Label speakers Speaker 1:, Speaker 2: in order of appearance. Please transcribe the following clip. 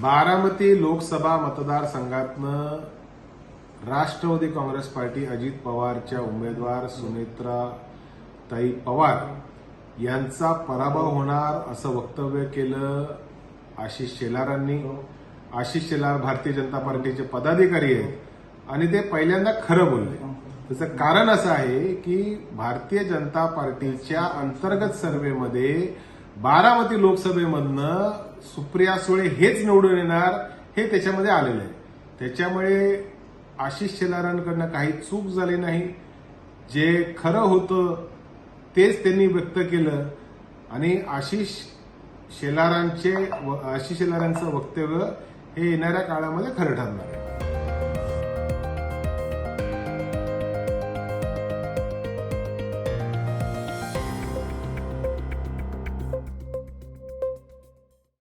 Speaker 1: Baramati Lok Sabha मतदारसंघातनं Rashtrawadi Congress party Ajit पवारच्या उमेदवार सुनेत्राताई पवार यांचा पराभव होणार असं वक्तव्य केलं आशिष शेलारांनी. आशिष शेलार भारतीय जनता पार्टीचे पदाधिकारी आहेत आणि ते पहिल्यांदा खरं बोलले. त्याचं कारण असं आहे की भारतीय जनता पार्टीच्या अंतर्गत सर्व्हेमध्ये बारामती लोकसभेमधनं सुप्रिया सुळे हेच निवडून येणार हे त्याच्यामध्ये आलेलं आहे. त्याच्यामुळे आशिष शेलारांकडनं काही चूक झाली नाही. जे खरं होतं तेच त्यांनी व्यक्त केलं आणि आशिष शेलारांचं वक्तव्य हे येणाऱ्या काळामध्ये खरं ठरणार आहे.